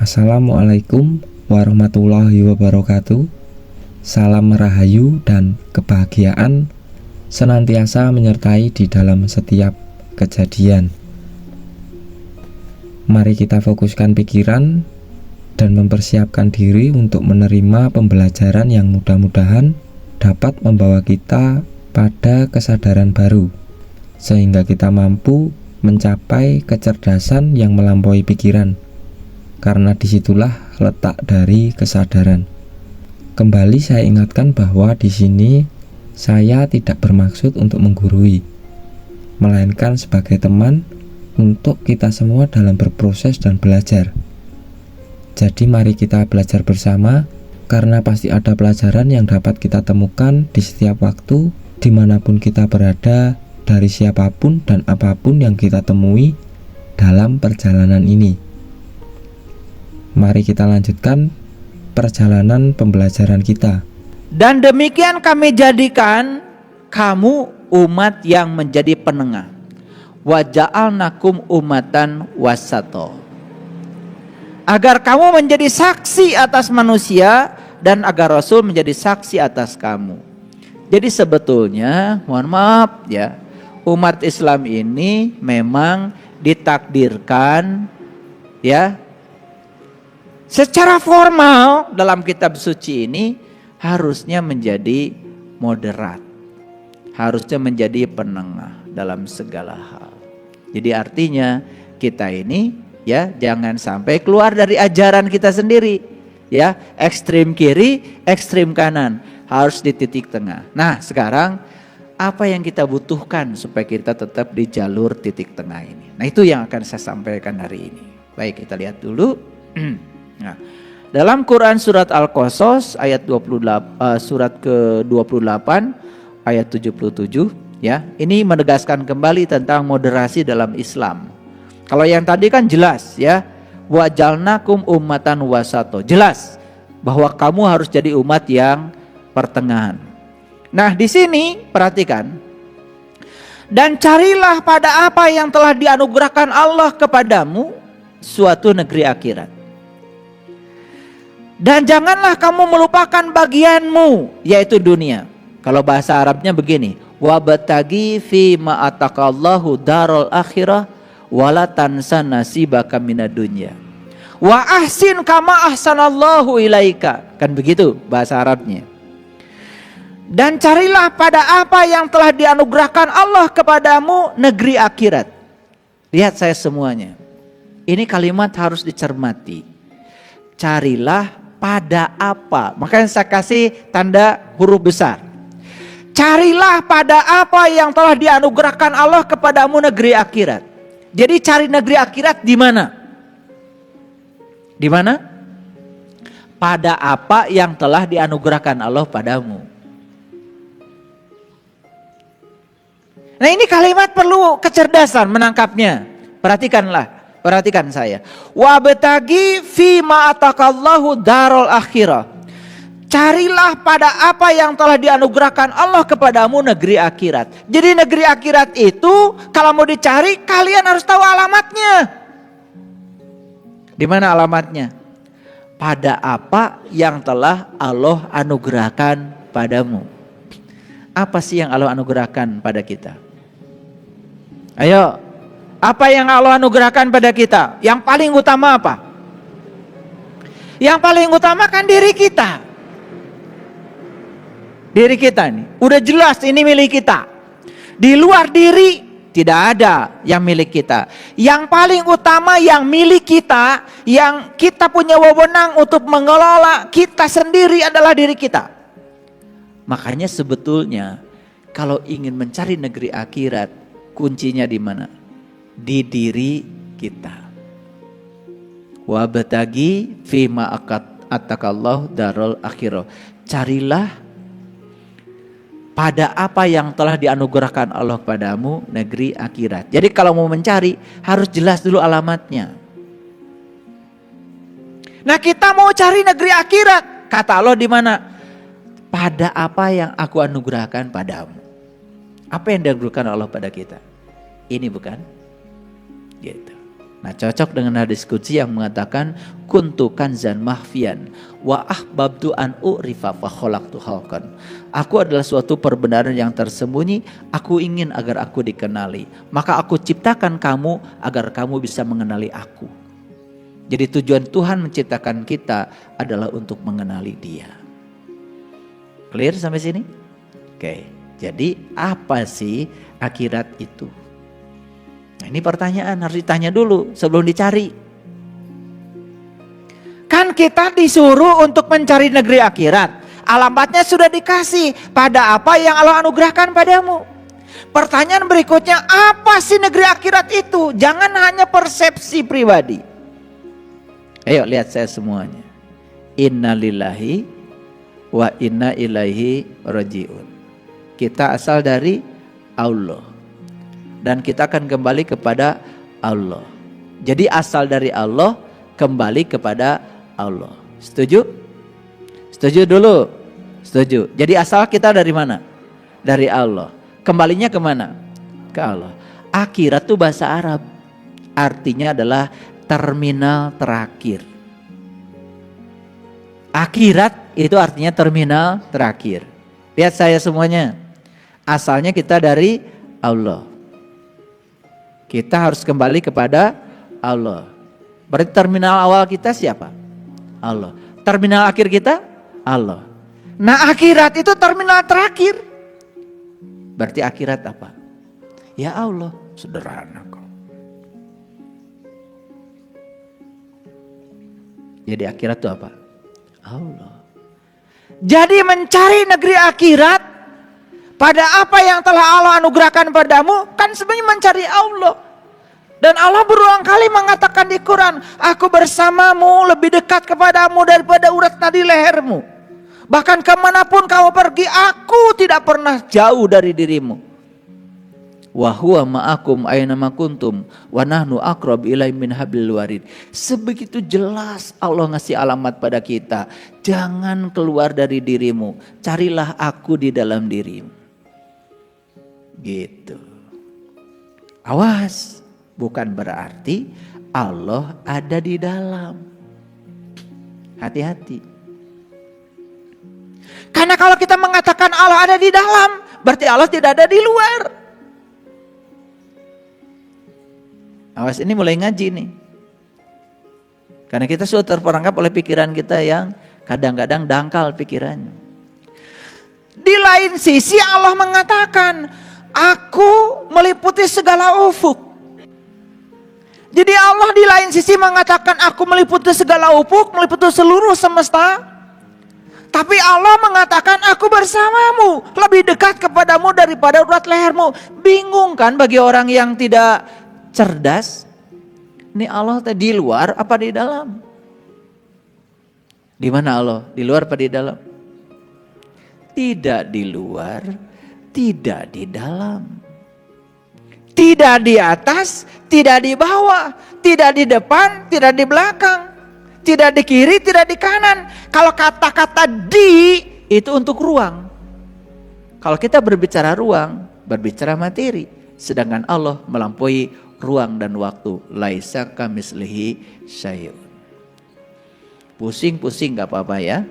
Assalamualaikum warahmatullahi wabarakatuh. Salam rahayu dan kebahagiaan senantiasa menyertai di dalam setiap kejadian. Mari kita fokuskan pikiran dan mempersiapkan diri untuk menerima pembelajaran yang mudah-mudahan dapat membawa kita pada kesadaran baru, sehingga kita mampu mencapai kecerdasan yang melampaui pikiran, karena disitulah letak dari kesadaran. Kembali saya ingatkan bahwa di sini saya tidak bermaksud untuk menggurui, melainkan sebagai teman untuk kita semua dalam berproses dan belajar. Jadi mari kita belajar bersama, karena pasti ada pelajaran yang dapat kita temukan di setiap waktu, dimanapun kita berada, dari siapapun dan apapun yang kita temui dalam perjalanan ini. Mari kita lanjutkan perjalanan pembelajaran kita. Dan demikian kami jadikan kamu umat yang menjadi penengah. Wa ja'alnakum umatan wasato. Agar kamu menjadi saksi atas manusia dan agar Rasul menjadi saksi atas kamu. Jadi sebetulnya, mohon maaf ya, umat Islam ini memang ditakdirkan ya secara formal dalam kitab suci ini harusnya menjadi moderat, harusnya menjadi penengah dalam segala hal. Jadi artinya kita ini ya jangan sampai keluar dari ajaran kita sendiri ya, ekstrim kiri, ekstrim kanan, harus di titik tengah. Nah sekarang apa yang kita butuhkan supaya kita tetap di jalur titik tengah ini? Nah itu yang akan saya sampaikan hari ini. Baik, kita lihat dulu. Nah, dalam Quran surat Al-Qasas ayat 28, surat ke-28 ayat 77 ya. Ini menegaskan kembali tentang moderasi dalam Islam. Kalau yang tadi kan jelas ya, wa jalnakum ummatan wasato. Jelas bahwa kamu harus jadi umat yang pertengahan. Nah di sini perhatikan, dan carilah pada apa yang telah dianugerahkan Allah kepadamu suatu negeri akhirat. Dan janganlah kamu melupakan bagianmu, yaitu dunia. Kalau bahasa Arabnya begini, wabtagi fi ma ataqallahu darul akhirah wala tansa nasibaka minad dunya. Wa ahsin kama ahsanallahu ilaika. Kan begitu bahasa Arabnya. Dan carilah pada apa yang telah dianugerahkan Allah kepadamu negeri akhirat. Lihat saya semuanya. Ini kalimat harus dicermati. Carilah pada apa. Makanya saya kasih tanda huruf besar. Carilah pada apa yang telah dianugerahkan Allah kepadamu negeri akhirat. Jadi cari negeri akhirat di mana? Di mana? Pada apa yang telah dianugerahkan Allah padamu. Nah ini kalimat perlu kecerdasan menangkapnya. Perhatikan saya. Wabtagi fi ma ataqallahu darul akhirah. Carilah pada apa yang telah dianugerahkan Allah kepadamu negeri akhirat. Jadi negeri akhirat itu kalau mau dicari kalian harus tahu alamatnya. Di mana alamatnya? Pada apa yang telah Allah anugerahkan padamu. Apa sih yang Allah anugerahkan pada kita? Ayo, apa yang Allah anugerahkan pada kita? Yang paling utama apa? Yang paling utama kan diri kita. Diri kita ini, udah jelas ini milik kita. Di luar diri tidak ada yang milik kita. Yang paling utama yang milik kita, yang kita punya wewenang untuk mengelola kita sendiri adalah diri kita. Makanya sebetulnya kalau ingin mencari negeri akhirat, kuncinya di mana? Di diri kita. Wabtagi fima ataqallahu darul akhirah. Carilah pada apa yang telah dianugerahkan Allah padamu negeri akhirat. Jadi kalau mau mencari harus jelas dulu alamatnya. Nah kita mau cari negeri akhirat, kata Allah di mana? Pada apa yang aku anugerahkan padamu. Apa yang dianugerahkan Allah pada kita? Ini bukan? Gitu. Nah, cocok dengan hadis qudsi yang mengatakan kuntu kanzan mahfian wa ahbabtu an urifa fa khalaqtu khalqan. Aku adalah suatu perbenaran yang tersembunyi, aku ingin agar aku dikenali. Maka aku ciptakan kamu agar kamu bisa mengenali aku. Jadi tujuan Tuhan menciptakan kita adalah untuk mengenali Dia. Clear sampai sini? Oke. Jadi apa sih akhirat itu? Nah, ini pertanyaan harus ditanya dulu sebelum dicari. Kan kita disuruh untuk mencari negeri akhirat. Alamatnya sudah dikasih. Pada apa yang Allah anugerahkan padamu? Pertanyaan berikutnya, apa sih negeri akhirat itu? Jangan hanya persepsi pribadi. Ayo lihat saya semuanya. Inna lillahi wa inna ilaihi rajiun. Kita asal dari Allah. Dan kita akan kembali kepada Allah. Jadi asal dari Allah, kembali kepada Allah. Setuju? Setuju dulu. Setuju. Jadi asal kita dari mana? Dari Allah. Kembalinya kemana? Ke Allah. Akhirat itu bahasa Arab. Artinya adalah terminal terakhir. Akhirat itu artinya terminal terakhir. Lihat saya semuanya. Asalnya kita dari Allah. Kita harus kembali kepada Allah. Berarti terminal awal kita siapa? Allah. Terminal akhir kita? Allah. Nah, akhirat itu terminal terakhir. Berarti akhirat apa? Ya Allah. Sederhana kok. Jadi akhirat itu apa? Allah. Jadi mencari negeri akhirat pada apa yang telah Allah anugerahkan padamu, kan sebenarnya mencari Allah. Dan Allah berulang kali mengatakan di Quran, aku bersamamu lebih dekat kepadamu daripada urat nadi lehermu. Bahkan kemanapun kamu pergi, aku tidak pernah jauh dari dirimu. Wa huwa ma'akum aynama kuntum wa nahnu aqrab ilaihi min hablil warid. Sebegitu jelas Allah ngasih alamat pada kita. Jangan keluar dari dirimu, carilah aku di dalam dirimu. Gitu. Awas, bukan berarti Allah ada di dalam. Hati-hati. Karena kalau kita mengatakan Allah ada di dalam, berarti Allah tidak ada di luar. Awas, ini mulai ngaji nih. Karena kita sudah terperangkap oleh pikiran kita yang kadang-kadang dangkal pikirannya. Di lain sisi Allah mengatakan, aku meliputi segala ufuk. Jadi Allah di lain sisi mengatakan aku meliputi segala ufuk, meliputi seluruh semesta. Tapi Allah mengatakan aku bersamamu, lebih dekat kepadamu daripada urat lehermu. Bingung kan bagi orang yang tidak cerdas? Ini Allah di luar apa di dalam? Di mana Allah? Di luar apa di dalam? Tidak di luar, tidak di dalam. Tidak di atas, tidak di bawah, tidak di depan, tidak di belakang, tidak di kiri, tidak di kanan. Kalau kata-kata di itu untuk ruang. Kalau kita berbicara ruang, berbicara materi. Sedangkan Allah melampaui ruang dan waktu. Laisa kamislihi syai'un. Pusing-pusing gak apa-apa ya.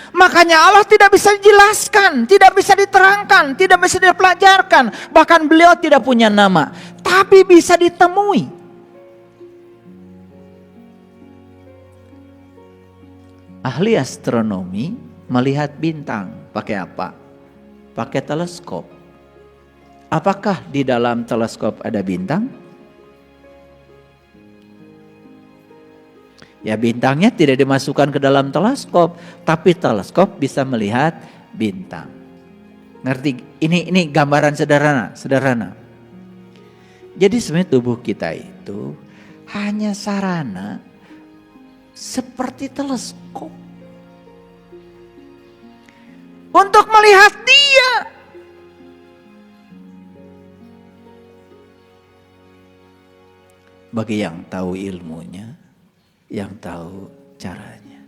Makanya Allah tidak bisa dijelaskan, tidak bisa diterangkan, tidak bisa dipelajarkan. Bahkan beliau tidak punya nama, tapi bisa ditemui. Ahli astronomi melihat bintang pakai apa? Pakai teleskop. Apakah di dalam teleskop ada bintang? Ya, bintangnya tidak dimasukkan ke dalam teleskop, tapi teleskop bisa melihat bintang. Ngerti? Ini gambaran sederhana. Jadi sebenarnya tubuh kita itu hanya sarana seperti teleskop untuk melihat Dia. Bagi yang tahu ilmunya, yang tahu caranya,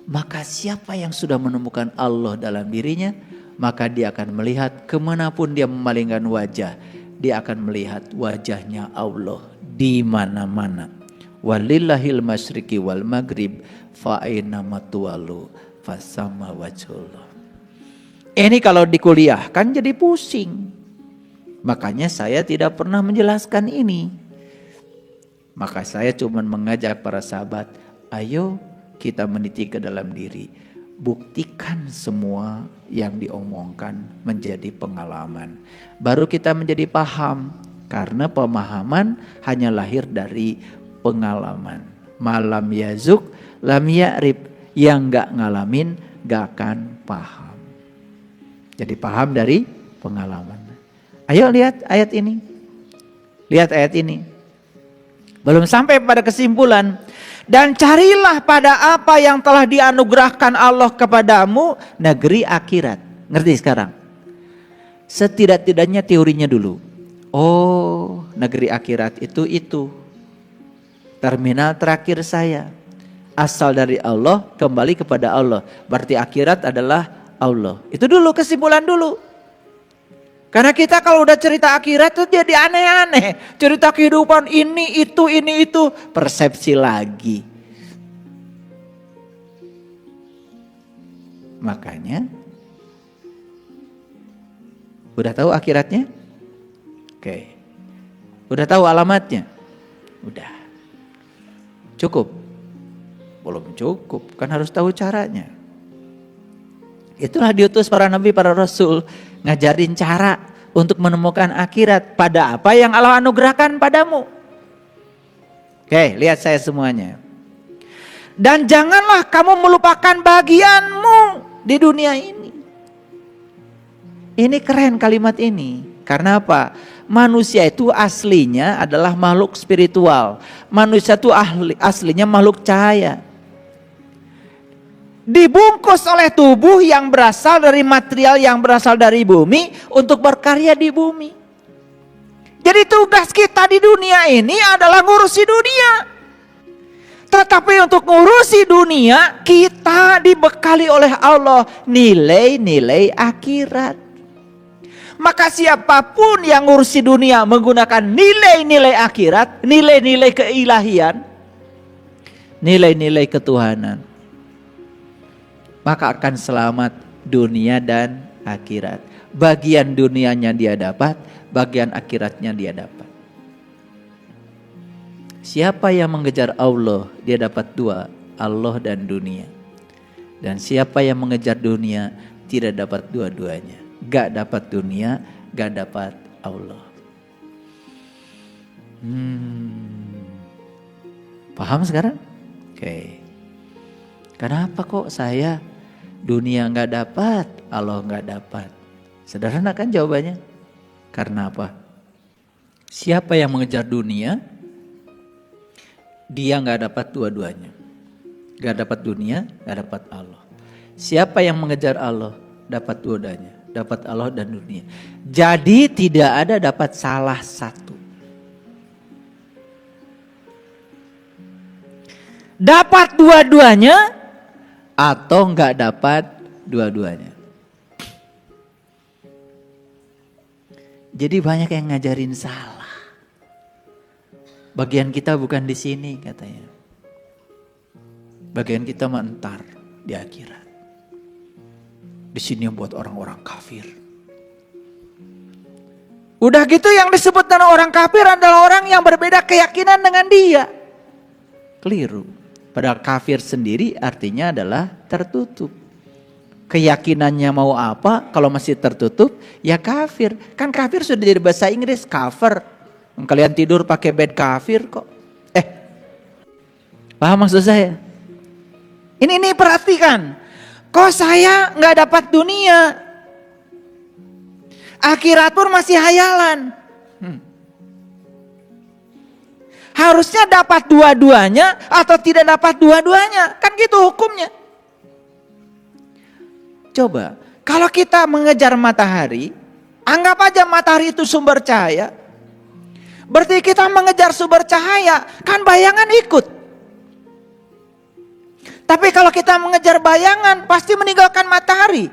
maka siapa yang sudah menemukan Allah dalam dirinya, maka dia akan melihat kemanapun dia memalingkan wajah, dia akan melihat wajahnya Allah di mana-mana. Walillahil masyriqi wal maghrib fa aina matuwalu fasama wajhullah. Ini kalau dikuliahkan jadi pusing. Makanya saya tidak pernah menjelaskan ini. Maka saya cuma mengajak para sahabat, ayo kita meniti ke dalam diri. Buktikan semua yang diomongkan menjadi pengalaman. Baru kita menjadi paham. Karena pemahaman hanya lahir dari pengalaman. Malam yazuk lam ya'rib. Yang gak ngalamin gak akan paham. Jadi paham dari pengalaman. Ayo lihat ayat ini. Lihat ayat ini. Belum sampai pada kesimpulan. Dan carilah pada apa yang telah dianugerahkan Allah kepadamu negeri akhirat. Ngerti sekarang? Setidak-tidaknya teorinya dulu. Oh, negeri akhirat itu. Terminal terakhir saya. Asal dari Allah, kembali kepada Allah. Berarti akhirat adalah Allah. Itu dulu kesimpulan dulu. Karena kita kalau udah cerita akhirat itu jadi aneh-aneh. Cerita kehidupan ini, itu. Persepsi lagi. Makanya. Udah tahu akhiratnya? Oke. Udah tahu alamatnya? Udah. Cukup? Belum cukup. Kan harus tahu caranya. Itulah diutus para nabi, para rasul. Ngajarin cara untuk menemukan akhirat pada apa yang Allah anugerahkan padamu. Oke, lihat saya semuanya. Dan janganlah kamu melupakan bagianmu di dunia ini. Ini keren kalimat ini. Karena apa? Manusia itu aslinya adalah makhluk spiritual. Manusia itu aslinya makhluk cahaya. Dibungkus oleh tubuh yang berasal dari material yang berasal dari bumi untuk berkarya di bumi. Jadi tugas kita di dunia ini adalah ngurusi dunia. Tetapi untuk ngurusi dunia kita dibekali oleh Allah nilai-nilai akhirat. Maka siapapun yang ngurusi dunia menggunakan nilai-nilai akhirat, nilai-nilai keilahian, nilai-nilai ketuhanan, maka akan selamat dunia dan akhirat. Bagian dunianya dia dapat, bagian akhiratnya dia dapat. Siapa yang mengejar Allah, dia dapat dua, Allah dan dunia. Dan siapa yang mengejar dunia, tidak dapat dua-duanya. Gak dapat dunia, gak dapat Allah. Paham sekarang? Oke. Kenapa kok saya dunia gak dapat, Allah gak dapat? Sederhana kan jawabannya? Karena apa? Siapa yang mengejar dunia, dia gak dapat dua-duanya. Gak dapat dunia, gak dapat Allah. Siapa yang mengejar Allah, dapat dua-duanya. Dapat Allah dan dunia. Jadi tidak ada dapat salah satu. Dapat dua-duanya atau enggak dapat dua-duanya. Jadi banyak yang ngajarin salah. Bagian kita bukan di sini katanya. Bagian kita mah entar di akhirat. Di sini yang buat orang-orang kafir. Udah gitu yang disebut dengan orang kafir adalah orang yang berbeda keyakinan dengan dia. Keliru. Padahal kafir sendiri artinya adalah tertutup. Keyakinannya mau apa kalau masih tertutup ya kafir. Kan kafir sudah jadi bahasa Inggris, cover. Kalian tidur pakai bed kafir kok. Paham maksud saya? Ini perhatikan. Kok saya gak dapat dunia? Akhirat pun masih hayalan. Harusnya dapat dua-duanya atau tidak dapat dua-duanya. Kan gitu hukumnya. Coba, kalau kita mengejar matahari, anggap aja matahari itu sumber cahaya. Berarti kita mengejar sumber cahaya, kan bayangan ikut. Tapi kalau kita mengejar bayangan, pasti meninggalkan matahari.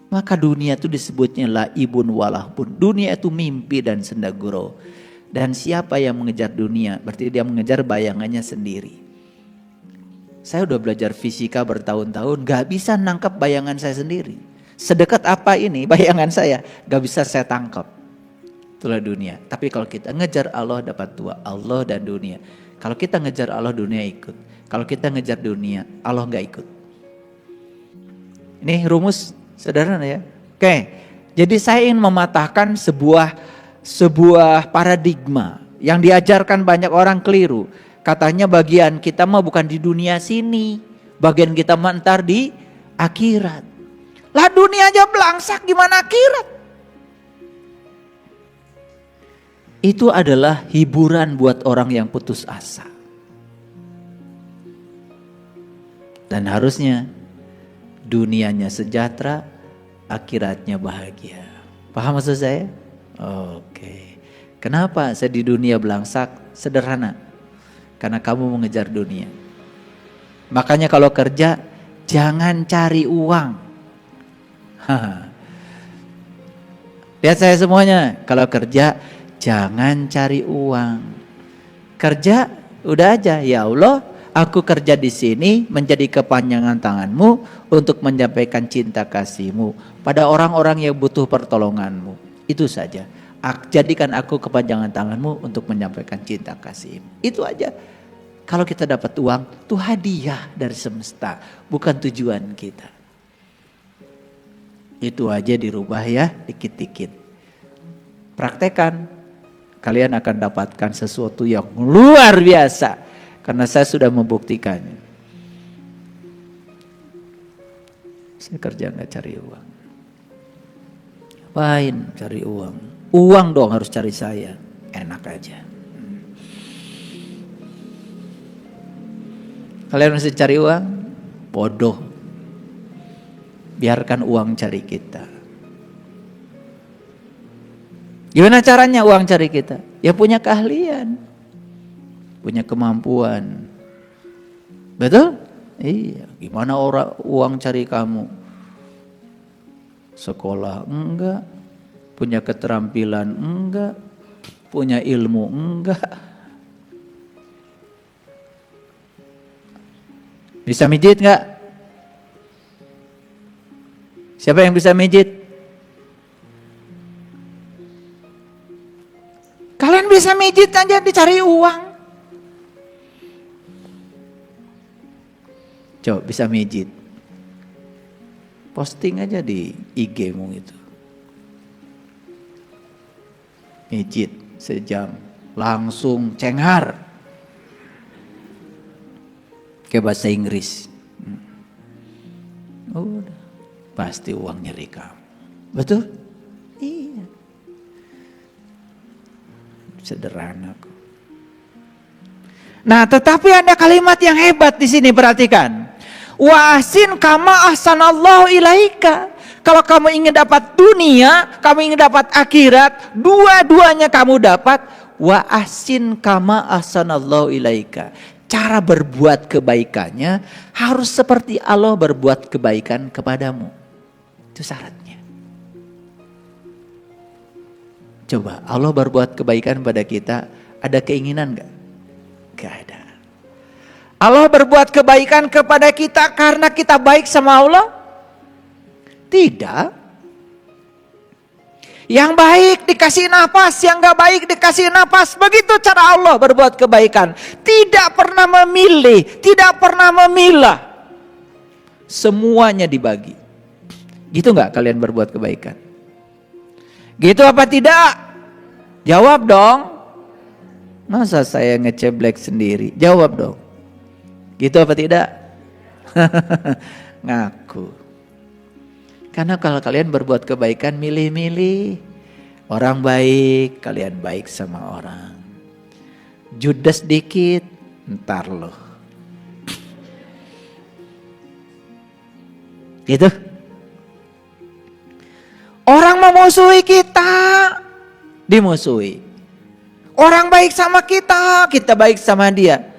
Maka dunia itu disebutnya laibun walahbun. Dunia itu mimpi dan senda gurau. Dan siapa yang mengejar dunia, berarti dia mengejar bayangannya sendiri. Saya udah belajar fisika bertahun-tahun, gak bisa nangkap bayangan saya sendiri. Sedekat apa ini bayangan saya, gak bisa saya tangkap. Itulah dunia. Tapi kalau kita ngejar Allah dapat dua, Allah dan dunia. Kalau kita ngejar Allah, dunia ikut. Kalau kita ngejar dunia, Allah gak ikut. Ini rumus sederhana ya. Oke, jadi saya ingin mematahkan sebuah paradigma yang diajarkan banyak orang keliru. Katanya bagian kita mah bukan di dunia sini, bagian kita mah ntar di akhirat. Lah dunia aja belangsak, gimana akhirat? Itu adalah hiburan buat orang yang putus asa. Dan harusnya dunianya sejahtera, akhiratnya bahagia. Paham maksud saya? Oke. Kenapa saya di dunia belangsak? Sederhana. Karena kamu mengejar dunia. Makanya kalau kerja, jangan cari uang. Lihat saya semuanya. Kalau kerja, jangan cari uang. Kerja, udah aja. Ya Allah, aku kerja di sini menjadi kepanjangan tanganmu untuk menyampaikan cinta kasihmu pada orang-orang yang butuh pertolonganmu. Itu saja. Jadikan aku kepanjangan tanganmu untuk menyampaikan cinta kasihmu. Itu aja. Kalau kita dapat uang, itu hadiah dari semesta, bukan tujuan kita. Itu aja dirubah ya, dikit-dikit. Praktekan, kalian akan dapatkan sesuatu yang luar biasa. Karena saya sudah membuktikannya. Saya kerja nggak cari uang. Ngapain cari uang? Uang dong harus cari saya. Enak aja. Kalian mesti cari uang? Bodoh. Biarkan uang cari kita. Gimana caranya uang cari kita? Ya punya keahlian. Punya kemampuan. Betul? Iya. Gimana uang cari kamu? Sekolah enggak. Punya keterampilan enggak. Punya ilmu enggak. Bisa mijit enggak? Siapa yang bisa mijit? Kalian bisa mijit aja dicari uang. Coba bisa mijit. Posting aja di IG-mu itu. Mijit sejam. Langsung cenghar. Kayak bahasa Inggris. Udah. Pasti uang nyeri kamu. Betul? Iya. Sederhana kok. Nah, tetapi ada kalimat yang hebat di sini, perhatikan. Wa ahsin kama ahsanallahu ilaika. Kalau kamu ingin dapat dunia, kamu ingin dapat akhirat, dua-duanya kamu dapat. Wa ahsin kama ahsanallahu ilaika. Cara berbuat kebaikannya harus seperti Allah berbuat kebaikan kepadamu. Itu syaratnya. Coba Allah berbuat kebaikan pada kita, ada keinginan enggak? Gak ada. Allah berbuat kebaikan kepada kita karena kita baik sama Allah? Tidak. Yang baik dikasih nafas, yang gak baik dikasih nafas. Begitu cara Allah berbuat kebaikan. Tidak pernah memilih, tidak pernah memilah. Semuanya dibagi. Gitu gak kalian berbuat kebaikan? Gitu apa tidak? Jawab dong. Masa saya ngeceblek sendiri? Jawab dong. Gitu apa tidak? Ngaku. Karena kalau kalian berbuat kebaikan milih-milih. Orang baik, kalian baik sama orang. Judes dikit, ntar loh. Gitu. Orang memusuhi kita, dimusuhi. Orang baik sama kita, kita baik sama dia.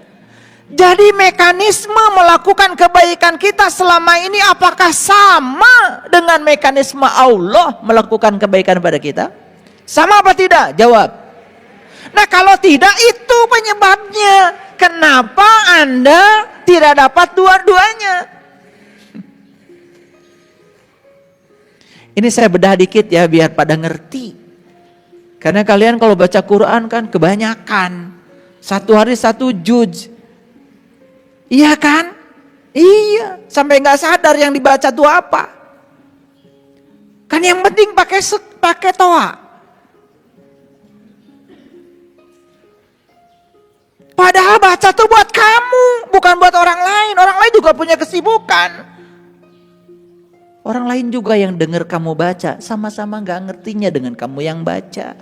Jadi mekanisme melakukan kebaikan kita selama ini apakah sama dengan mekanisme Allah melakukan kebaikan pada kita? Sama apa tidak? Jawab. Nah kalau tidak, itu penyebabnya. Kenapa Anda tidak dapat dua-duanya? Ini saya bedah dikit ya biar pada ngerti. Karena kalian kalau baca Quran kan kebanyakan. Satu hari satu juz. Iya kan? Iya. Sampai nggak sadar yang dibaca itu apa. Kan yang penting pakai toa. Padahal baca tuh buat kamu, bukan buat orang lain. Orang lain juga punya kesibukan. Orang lain juga yang dengar kamu baca, sama-sama nggak ngertinya dengan kamu yang baca.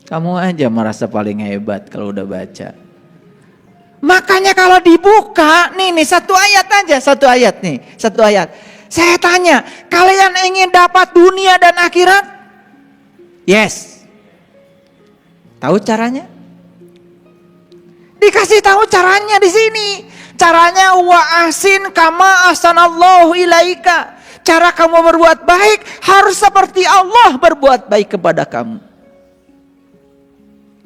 Kamu aja merasa paling hebat kalau udah baca. Makanya kalau dibuka, nih satu ayat aja, satu ayat. Saya tanya, kalian ingin dapat dunia dan akhirat? Yes. Tahu caranya? Dikasih tahu caranya di sini. Caranya wa ahsin kama ahsanallahu ilaika. Cara kamu berbuat baik harus seperti Allah berbuat baik kepada kamu.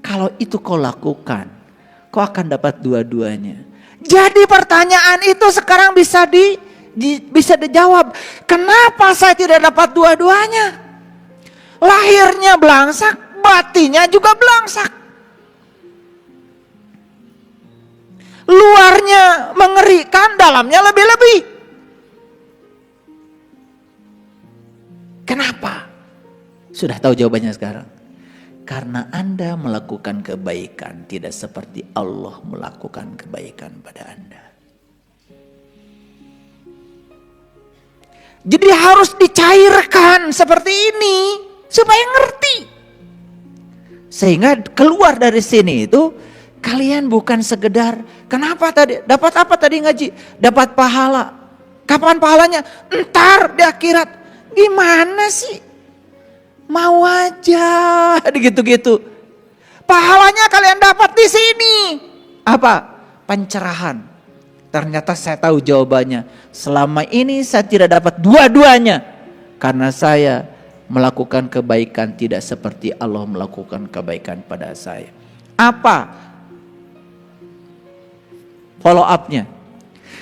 Kalau itu kau lakukan, kau akan dapat dua-duanya. Jadi pertanyaan itu sekarang bisa dijawab. Kenapa saya tidak dapat dua-duanya? Lahirnya belangsak, batinnya juga belangsak. Luarnya mengerikan, dalamnya lebih-lebih. Kenapa? Sudah tahu jawabannya sekarang. Karena Anda melakukan kebaikan tidak seperti Allah melakukan kebaikan pada Anda. Jadi harus dicairkan seperti ini supaya ngerti. Sehingga keluar dari sini itu kalian bukan sekedar kenapa tadi dapat apa tadi ngaji? Dapat pahala. Kapan pahalanya? Entar di akhirat. Gimana sih? Mau aja gitu-gitu. Pahalanya kalian dapat di sini. Apa? Pencerahan. Ternyata saya tahu jawabannya. Selama ini saya tidak dapat dua-duanya. Karena saya melakukan kebaikan tidak seperti Allah melakukan kebaikan pada saya. Apa follow up-nya?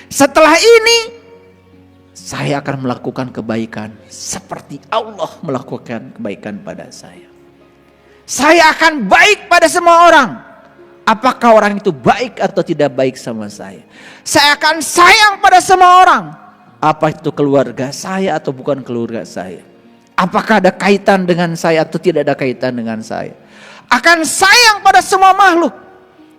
Setelah ini saya akan melakukan kebaikan seperti Allah melakukan kebaikan pada saya. Saya akan baik pada semua orang. Apakah orang itu baik atau tidak baik sama saya? Saya akan sayang pada semua orang. Apa itu keluarga saya atau bukan keluarga saya? Apakah ada kaitan dengan saya atau tidak ada kaitan dengan saya? Akan sayang pada semua makhluk.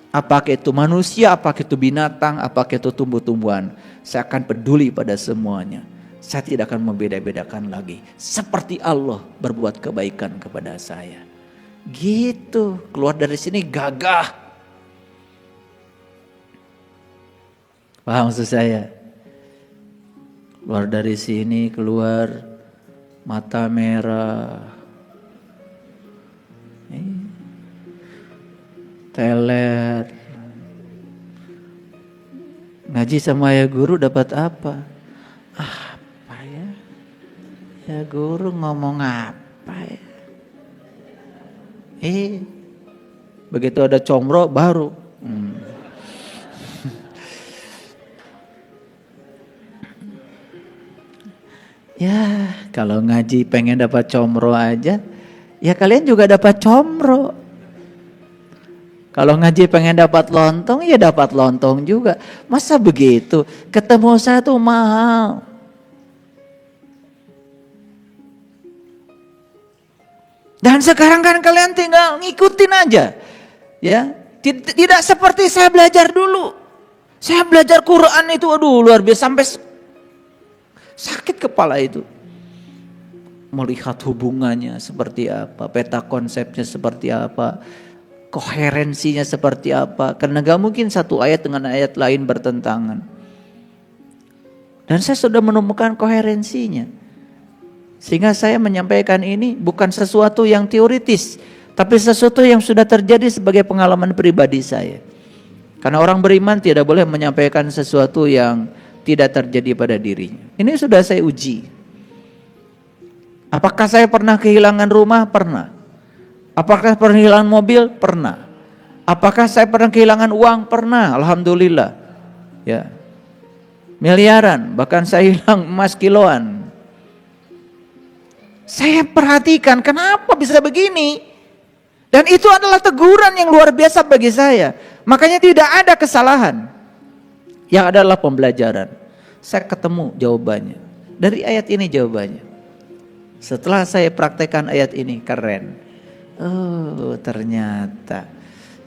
Apakah itu manusia, apakah itu binatang, apakah itu tumbuh-tumbuhan. Saya akan peduli pada semuanya. Saya tidak akan membeda-bedakan lagi. Seperti Allah berbuat kebaikan kepada saya. Gitu, keluar dari sini gagah. Paham maksud saya? Keluar dari sini, keluar mata merah, teler. Ngaji sama ya guru dapat apa? Apa ya? Ya guru ngomong apa ya? Begitu ada comro baru. Ya, kalau ngaji pengen dapat comro aja, ya kalian juga dapat comro. Kalau ngaji pengen dapat lontong, ya dapat lontong juga. Masa begitu? Ketemu saya tuh mahal. Dan sekarang kan kalian tinggal ngikutin aja. Ya, tidak seperti saya belajar dulu. Saya belajar Quran itu aduh luar biasa sampai sakit kepala itu. Melihat hubungannya seperti apa, peta konsepnya seperti apa, koherensinya seperti apa. Karena gak mungkin satu ayat dengan ayat lain bertentangan. Dan saya sudah menemukan koherensinya. Sehingga saya menyampaikan ini bukan sesuatu yang teoritis, tapi sesuatu yang sudah terjadi sebagai pengalaman pribadi saya. Karena orang beriman tidak boleh menyampaikan sesuatu yang tidak terjadi pada dirinya. Ini sudah saya uji. Apakah saya pernah kehilangan rumah? Pernah. Apakah pernah kehilangan mobil? Pernah. Apakah saya pernah kehilangan uang? Pernah. Alhamdulillah. Ya. Miliaran, bahkan saya hilang emas kiloan. Saya perhatikan kenapa bisa begini. Dan itu adalah teguran yang luar biasa bagi saya. Makanya tidak ada kesalahan. Yang adalah pembelajaran. Saya ketemu jawabannya. Dari ayat ini jawabannya. Setelah saya praktekkan ayat ini, keren. Oh, ternyata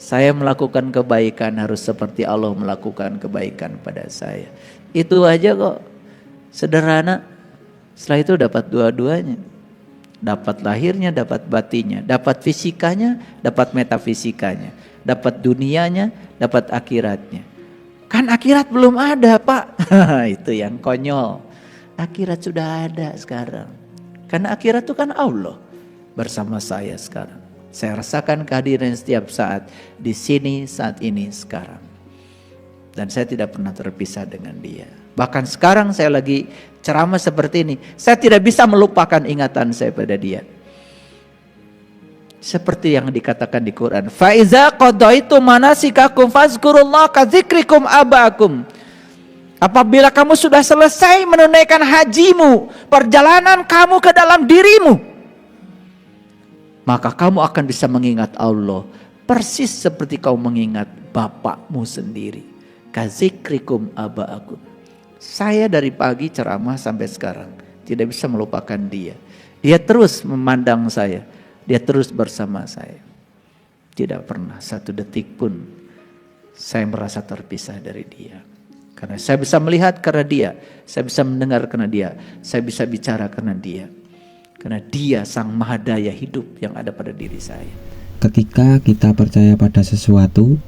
saya melakukan kebaikan harus seperti Allah melakukan kebaikan pada saya. Itu aja kok. Sederhana. Setelah itu dapat dua-duanya. Dapat lahirnya, dapat batinnya, dapat fisikanya, dapat metafisikanya, dapat dunianya, dapat akhiratnya. Kan akhirat belum ada, Pak. Itu yang konyol. Akhirat sudah ada sekarang. Karena akhirat itu kan Allah bersama saya sekarang. Saya rasakan kehadiran setiap saat di sini, saat ini, sekarang. Dan saya tidak pernah terpisah dengan Dia. Bahkan sekarang saya lagi ceramah seperti ini, saya tidak bisa melupakan ingatan saya pada Dia. Seperti yang dikatakan di Quran, fa iza qadaitum manasikakum fazkurullaha kadzikrikum abaakum. Apabila kamu sudah selesai menunaikan hajimu, perjalanan kamu ke dalam dirimu, maka kamu akan bisa mengingat Allah persis seperti kau mengingat bapakmu sendiri. Kadzikrikum abaakum. Saya dari pagi ceramah sampai sekarang tidak bisa melupakan Dia. Dia terus memandang saya. Dia terus bersama saya. Tidak pernah satu detik pun saya merasa terpisah dari Dia. Karena saya bisa melihat karena Dia. Saya bisa mendengar karena Dia. Saya bisa bicara karena Dia. Karena Dia sang mahadaya hidup yang ada pada diri saya. Ketika kita percaya pada sesuatu,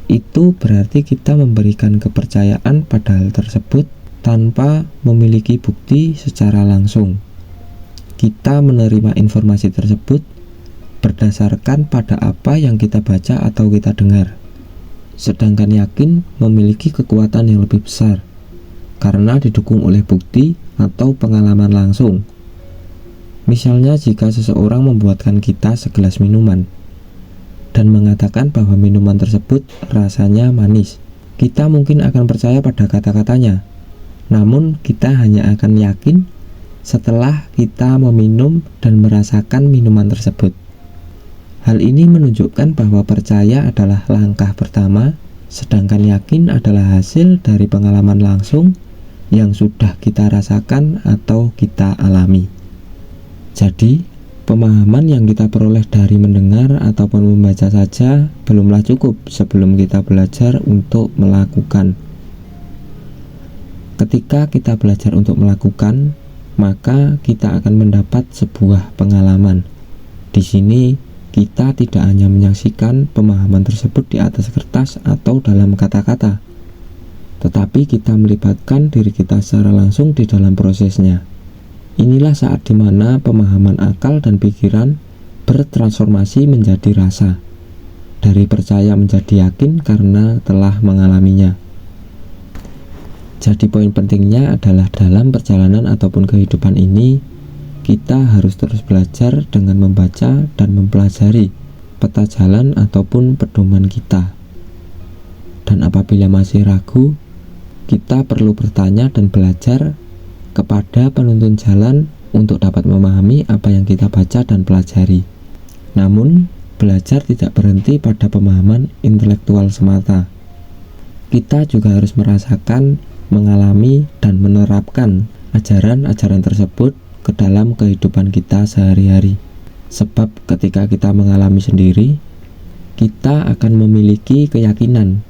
itu berarti kita memberikan kepercayaan pada hal tersebut tanpa memiliki bukti secara langsung. Kita menerima informasi tersebut berdasarkan pada apa yang kita baca atau kita dengar. Sedangkan yakin memiliki kekuatan yang lebih besar karena didukung oleh bukti atau pengalaman langsung. Misalnya jika seseorang membuatkan kita segelas minuman dan mengatakan bahwa minuman tersebut rasanya manis, kita mungkin akan percaya pada kata-katanya. Namun kita hanya akan yakin setelah kita meminum dan merasakan minuman tersebut. Hal ini menunjukkan bahwa percaya adalah langkah pertama, sedangkan yakin adalah hasil dari pengalaman langsung yang sudah kita rasakan atau kita alami. Jadi pemahaman yang kita peroleh dari mendengar ataupun membaca saja belumlah cukup sebelum kita belajar untuk melakukan. Ketika kita belajar untuk melakukan, maka kita akan mendapat sebuah pengalaman. Di sini kita tidak hanya menyaksikan pemahaman tersebut di atas kertas atau dalam kata-kata, tetapi kita melibatkan diri kita secara langsung di dalam prosesnya. Inilah saat dimana pemahaman akal dan pikiran bertransformasi menjadi rasa. Dari percaya menjadi yakin karena telah mengalaminya. Jadi poin pentingnya adalah dalam perjalanan ataupun kehidupan ini, kita harus terus belajar dengan membaca dan mempelajari peta jalan ataupun pedoman kita. Dan apabila masih ragu, kita perlu bertanya dan belajar kepada penuntun jalan untuk dapat memahami apa yang kita baca dan pelajari. Namun, belajar tidak berhenti pada pemahaman intelektual semata. Kita juga harus merasakan, mengalami, dan menerapkan ajaran-ajaran tersebut ke dalam kehidupan kita sehari-hari. Sebab ketika kita mengalami sendiri, kita akan memiliki keyakinan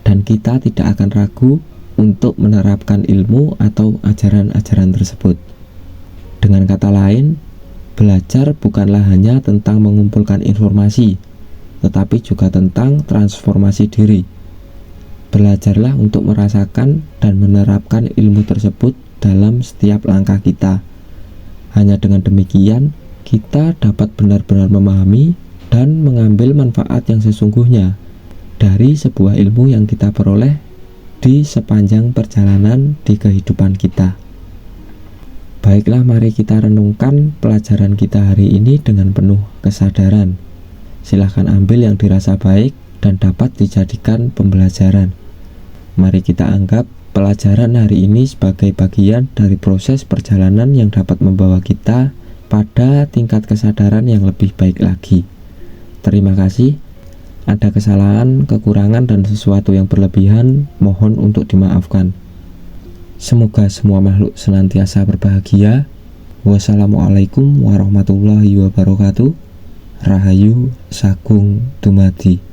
dan kita tidak akan ragu untuk menerapkan ilmu atau ajaran-ajaran tersebut. Dengan kata lain, belajar bukanlah hanya tentang mengumpulkan informasi, tetapi juga tentang transformasi diri. Belajarlah untuk merasakan dan menerapkan ilmu tersebut dalam setiap langkah kita. Hanya dengan demikian, kita dapat benar-benar memahami dan mengambil manfaat yang sesungguhnya dari sebuah ilmu yang kita peroleh di sepanjang perjalanan di kehidupan kita. Baiklah, mari kita renungkan pelajaran kita hari ini dengan penuh kesadaran. Silahkan ambil yang dirasa baik dan dapat dijadikan pembelajaran. Mari kita anggap pelajaran hari ini sebagai bagian dari proses perjalanan yang dapat membawa kita pada tingkat kesadaran yang lebih baik lagi. Terima kasih. Ada kesalahan, kekurangan, dan sesuatu yang berlebihan, mohon untuk dimaafkan. Semoga semua makhluk senantiasa berbahagia. Wassalamualaikum warahmatullahi wabarakatuh. Rahayu Sagung Dumadi.